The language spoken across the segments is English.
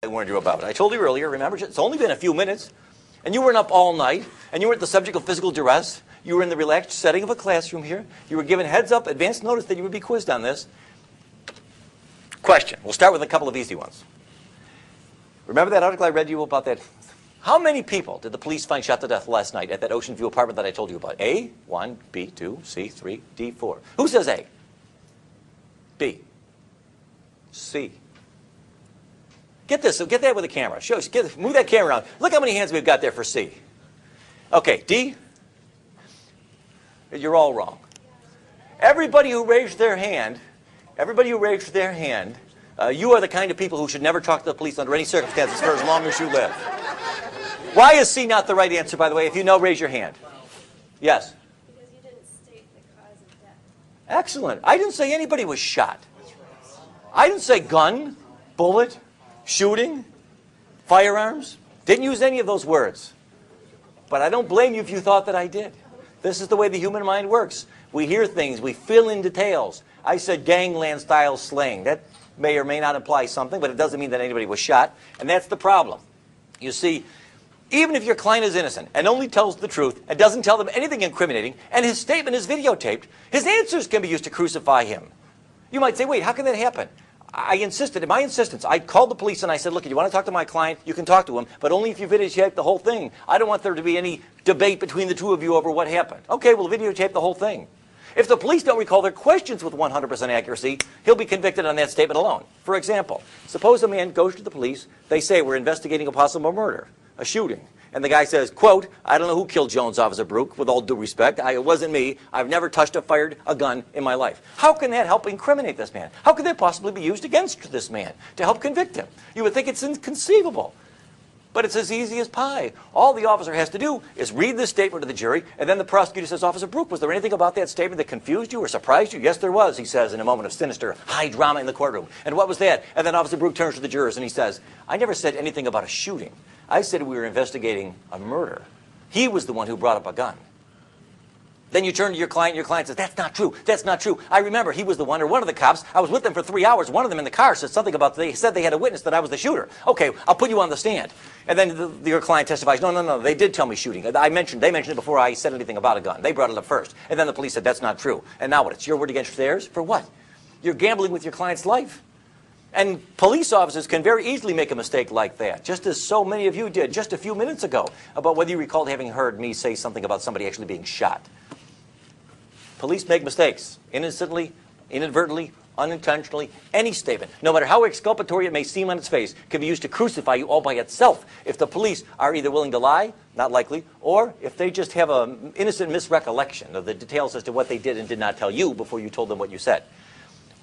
I warned you about. I told you earlier, remember, it's only been a few minutes, and you weren't up all night, and you weren't the subject of physical duress. You were in the relaxed setting of a classroom here. You were given heads up, advance notice that you would be quizzed on this. Question. We'll start with a couple of easy ones. Remember that article I read you about that? How many people did the police find shot to death last night at that Ocean View apartment that I told you about? A, 1, B, 2, C, 3, D, 4. Who says A? B. C. Get this, so get that with a camera. Move that camera around. Look how many hands we've got there for C. Okay, D. You're all wrong. Everybody who raised their hand, you are the kind of people who should never talk to the police under any circumstances for as long as you live. Why is C not the right answer, by the way? If you know, raise your hand. Yes? Because you didn't state the cause of death. Excellent. I didn't say anybody was shot. I didn't say gun, bullet, shooting, firearms. Didn't use any of those words. But I don't blame you if you thought that I did. This is the way the human mind works. We hear things. We fill in details. I said gangland-style slaying. That may or may not imply something, but it doesn't mean that anybody was shot. And that's the problem. You see, even if your client is innocent and only tells the truth and doesn't tell them anything incriminating, and his statement is videotaped, his answers can be used to crucify him. You might say, wait, how can that happen? I insisted, at my insistence, I called the police and I said, look, if you want to talk to my client, you can talk to him, but only if you videotape the whole thing. I don't want there to be any debate between the two of you over what happened. Okay, we'll videotape the whole thing. If the police don't recall their questions with 100% accuracy, he'll be convicted on that statement alone. For example, suppose a man goes to the police, they say, we're investigating a possible murder, a shooting. And the guy says, quote, I don't know who killed Jones, Officer Brook, with all due respect. It wasn't me. I've never touched or fired a gun in my life. How can that help incriminate this man? How could that possibly be used against this man to help convict him? You would think it's inconceivable. But it's as easy as pie. All the officer has to do is read this statement to the jury, and then the prosecutor says, Officer Brook, was there anything about that statement that confused you or surprised you? Yes, there was, he says, in a moment of sinister, high drama in the courtroom. And what was that? And then Officer Brook turns to the jurors and he says, I never said anything about a shooting. I said we were investigating a murder. He was the one who brought up a gun. Then you turn to your client, and your client says, that's not true, that's not true. I remember he was the one, or one of the cops. I was with them for 3 hours. One of them in the car said something about, they said they had a witness that I was the shooter. Okay, I'll put you on the stand. And then your client testifies, no, they did tell me shooting. They mentioned it before I said anything about a gun. They brought it up first. And then the police said, that's not true. And now what? It's your word against theirs? For what? You're gambling with your client's life. And police officers can very easily make a mistake like that, just as so many of you did just a few minutes ago, about whether you recalled having heard me say something about somebody actually being shot. Police make mistakes, innocently, inadvertently, unintentionally. Any statement, no matter how exculpatory it may seem on its face, can be used to crucify you all by itself if the police are either willing to lie, not likely, or if they just have an innocent misrecollection of the details as to what they did and did not tell you before you told them what you said.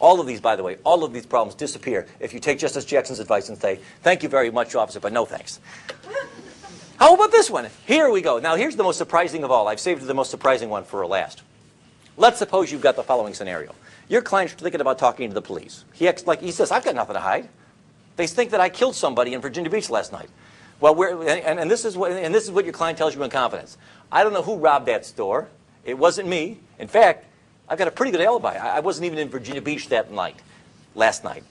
All of these, by the way, all of these problems disappear if you take Justice Jackson's advice and say, thank you very much, officer, but no thanks. How about this one? Here we go. Now, here's the most surprising of all. I've saved the most surprising one for last. Let's suppose you've got the following scenario. Your client's thinking about talking to the police. He acts like, he says, I've got nothing to hide. They think that I killed somebody in Virginia Beach last night. Well, this is what your client tells you in confidence. I don't know who robbed that store. It wasn't me. In fact, I've got a pretty good alibi. I wasn't even in Virginia Beach that night, last night.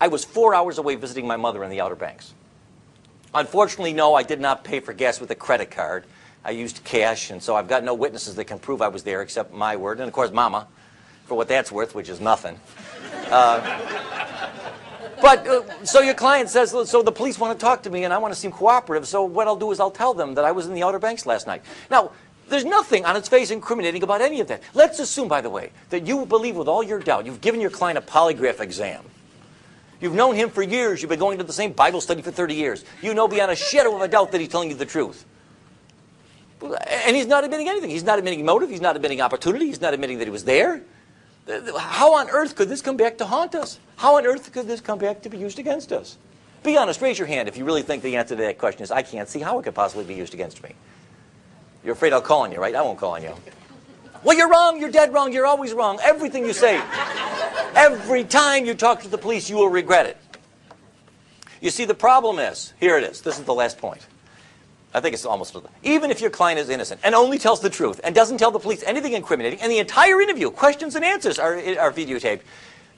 I was 4 hours away visiting my mother in the Outer Banks. Unfortunately, no, I did not pay for gas with a credit card. I used cash, and so I've got no witnesses that can prove I was there except my word, and of course, Mama, for what that's worth, which is nothing. So your client says, so the police want to talk to me, and I want to seem cooperative, so what I'll do is I'll tell them that I was in the Outer Banks last night. Now, there's nothing on its face incriminating about any of that. Let's assume, by the way, that you believe with all your doubt, you've given your client a polygraph exam. You've known him for years. You've been going to the same Bible study for 30 years. You know beyond a shadow of a doubt that he's telling you the truth. And he's not admitting anything. He's not admitting motive. He's not admitting opportunity. He's not admitting that he was there. How on earth could this come back to haunt us? How on earth could this come back to be used against us? Be honest. Raise your hand if you really think the answer to that question is, I can't see how it could possibly be used against me. You're afraid I'll call on you, right? I won't call on you. Well, you're wrong. You're dead wrong. You're always wrong. Everything you say, every time you talk to the police, you will regret it. You see, the problem is, here it is. This is the last point. I think it's almost, even if your client is innocent and only tells the truth and doesn't tell the police anything incriminating, and the entire interview, questions and answers are videotaped,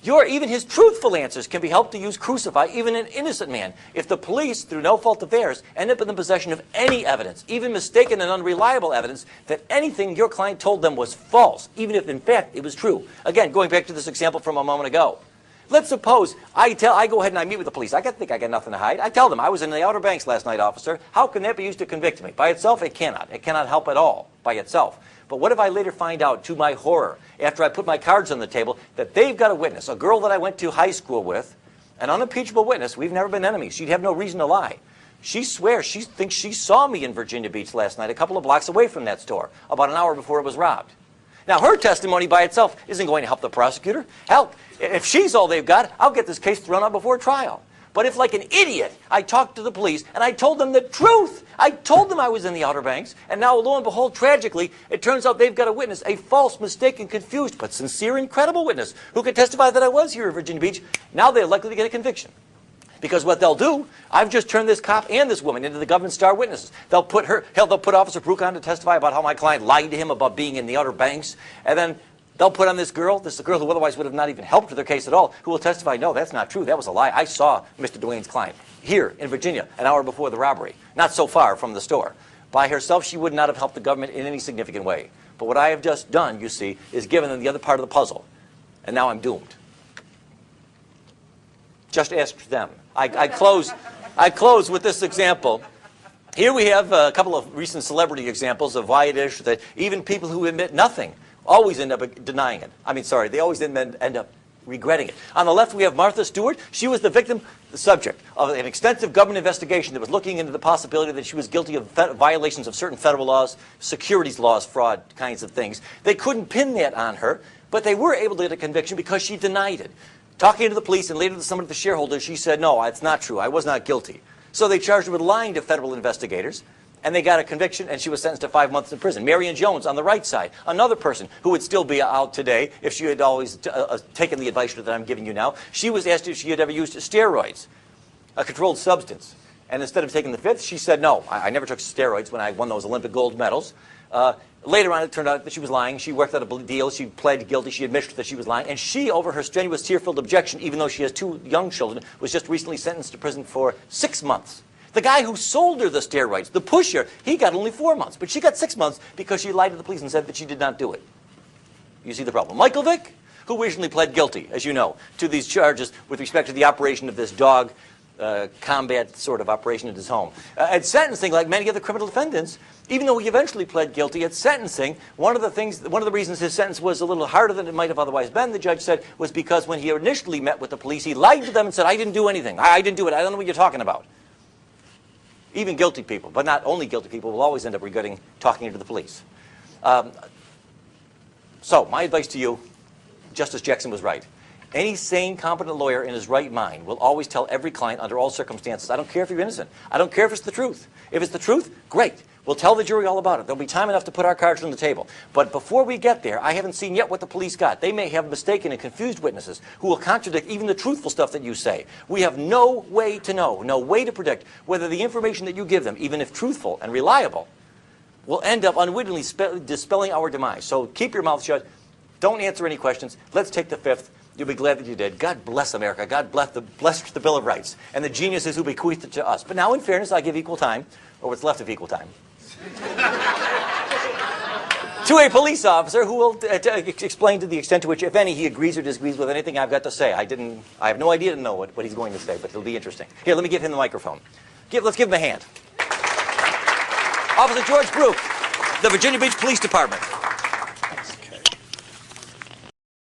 Even his truthful answers can be helped to use crucify even an innocent man. If the police, through no fault of theirs, end up in the possession of any evidence, even mistaken and unreliable evidence, that anything your client told them was false, even if in fact it was true. Again, going back to this example from a moment ago. Let's suppose I go ahead and I meet with the police. I think I got nothing to hide. I tell them, I was in the Outer Banks last night, officer. How can that be used to convict me? By itself, it cannot. It cannot help at all by itself. But what if I later find out, to my horror, after I put my cards on the table, that they've got a witness, a girl that I went to high school with, an unimpeachable witness. We've never been enemies. She'd have no reason to lie. She swears she thinks she saw me in Virginia Beach last night, a couple of blocks away from that store, about an hour before it was robbed. Now, her testimony by itself isn't going to help the prosecutor. Hell, if she's all they've got, I'll get this case thrown out before trial. But if, like an idiot, I talked to the police and I told them the truth, I told them I was in the Outer Banks, and now, lo and behold, tragically, it turns out they've got a witness, a false, mistaken, confused, but sincere and credible witness who could testify that I was here in Virginia Beach. Now they're likely to get a conviction. Because what they'll do, I've just turned this cop and this woman into the government star witnesses. They'll put Officer Brooke on to testify about how my client lied to him about being in the Outer Banks, and then they'll put on this girl who otherwise would have not even helped with their case at all, who will testify, no, that's not true. That was a lie. I saw Mr. Duane's client here in Virginia an hour before the robbery, not so far from the store. By herself, she would not have helped the government in any significant way. But what I have just done, you see, is given them the other part of the puzzle. And now I'm doomed. Just ask them. I close with this example. Here we have a couple of recent celebrity examples of why it is that even people who admit nothing always end up denying it. They always end up regretting it. On the left, we have Martha Stewart. She was the subject of an extensive government investigation that was looking into the possibility that she was guilty of violations of certain federal laws, securities laws, fraud kinds of things. They couldn't pin that on her, but they were able to get a conviction because she denied it. Talking to the police and later to some of the shareholders, she said, no, it's not true. I was not guilty. So they charged her with lying to federal investigators, and they got a conviction, and she was sentenced to 5 months in prison. Marion Jones on the right side, another person who would still be out today if she had always taken the advice that I'm giving you now. She was asked if she had ever used steroids, a controlled substance. And instead of taking the fifth, she said, no, I never took steroids when I won those Olympic gold medals. Later on, it turned out that she was lying. She worked out a deal. She pled guilty. She admitted that she was lying. And she, over her strenuous, tear-filled objection, even though she has 2 young children, was just recently sentenced to prison for 6 months. The guy who sold her the steroids, the pusher, he got only 4 months. But she got 6 months because she lied to the police and said that she did not do it. You see the problem. Michael Vick, who recently pled guilty, as you know, to these charges with respect to the operation of this dog combat sort of operation at his home. At sentencing, like many other criminal defendants, even though he eventually pled guilty at sentencing, one of the reasons his sentence was a little harder than it might have otherwise been, the judge said, was because when he initially met with the police, he lied to them and said, I didn't do anything. I didn't do it. I don't know what you're talking about. Even guilty people, but not only guilty people, will always end up regretting talking to the police. So my advice to you, Justice Jackson was right. Any sane, competent lawyer in his right mind will always tell every client under all circumstances, I don't care if you're innocent. I don't care if it's the truth. If it's the truth, great. We'll tell the jury all about it. There'll be time enough to put our cards on the table. But before we get there, I haven't seen yet what the police got. They may have mistaken and confused witnesses who will contradict even the truthful stuff that you say. We have no way to know, no way to predict whether the information that you give them, even if truthful and reliable, will end up unwittingly dispelling our demise. So keep your mouth shut. Don't answer any questions. Let's take the fifth. You'll be glad that you did. God bless America. God bless the Bill of Rights and the geniuses who bequeathed it to us. But now, in fairness, I give equal time, or what's left of equal time, to a police officer who will explain to the extent to which, if any, he agrees or disagrees with anything I've got to say. I have no idea to know what he's going to say, but it'll be interesting. Here, let me give him the microphone. Let's give him a hand. Officer George Brooke, the Virginia Beach Police Department.